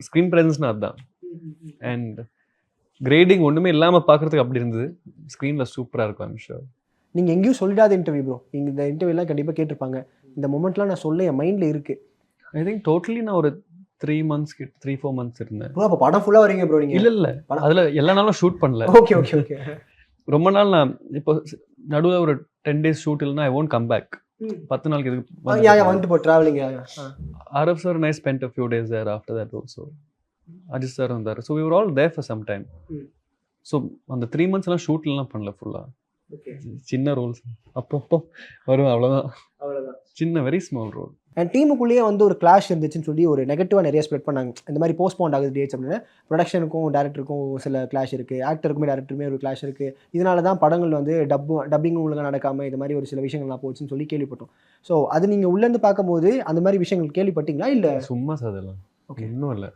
Screen ப்ரெசன்ஸ்னா அதுதான். And grading ஒன்றுமே இல்லாமல் பார்க்குறதுக்கு அப்படி இருந்தது. ஸ்க்ரீனில் சூப்பராக இருக்கும் ஐம் ஷூர். நீங்கள் எங்கேயும் சொல்லிடாத இன்டர்வியூ ப்ரோ. நீங்கள் இந்த இன்டர்வியூலாம் கண்டிப்பாக கேட்டிருப்பாங்க. இந்த மொமெண்ட்லாம் நான் சொல்ல என் மைண்டில் இருக்குது. ஐ திங்க் டோட்டலி நான் ஒரு 3 months இருந்தேன். ப்ரோ அப்போ படம் ஃபுல்லாக வரீங்க ப்ரோ நீங்கள்? இல்லை அதில் எல்லா நாளும் ஷூட் பண்ணல. Okay okay okay. ரொம்ப நாள் நான் இப்போ நடுவில் ஒரு 10 days ஷூட் இல்லைன்னா ஐ ஒன்ட் கம் பேக். 10 நாளுக்கு இதுக்கு வந்துட்டு போ travelling. Arab sir and I spent a few days there after that also. Ajit sir இருந்தாரு. So we were all there for some time. So அந்த 3 months எல்லாம் ஷூட்லாம் பண்ணல ஃபுல்லா. சின்ன ரோல்ஸ் அப்பப்போ வரும், அவ்வளோதான். சின்ன வெரி ஸ்மால் ரோல். அண்ட் டீமுக்குள்ளேயே வந்து ஒரு கிளாஷ் இருந்துச்சுன்னு சொல்லி ஒரு நெகட்டிவாக நிறைய ஸ்ப்ரெட் பண்ணாங்க. இந்த மாதிரி போஸ்ட்போன் ஆகுது டேட்ஸ் அப்படின்னு. ப்ரொடக்ஷனுக்கும் டேரக்டருக்கும் சில கிளாஷ் இருக்குது, ஆக்டருக்குமே டேரக்டருமே ஒரு கிளாஷ் இருக்குது. இதனால தான் படங்கள் வந்து டப்பிங்கும் ஒழுங்காக நடக்காமல் இது மாதிரி ஒரு சில விஷயங்கள்லாம் போச்சுன்னு சொல்லி கேள்விப்பட்டோம். ஸோ அது நீங்கள் உள்ளேருந்து பார்க்கும்போது அந்த மாதிரி விஷயங்கள் கேள்விப்பட்டீங்களா இல்லை? சும்மா சார் அதெல்லாம். ஓகே, இன்னும் இல்லை.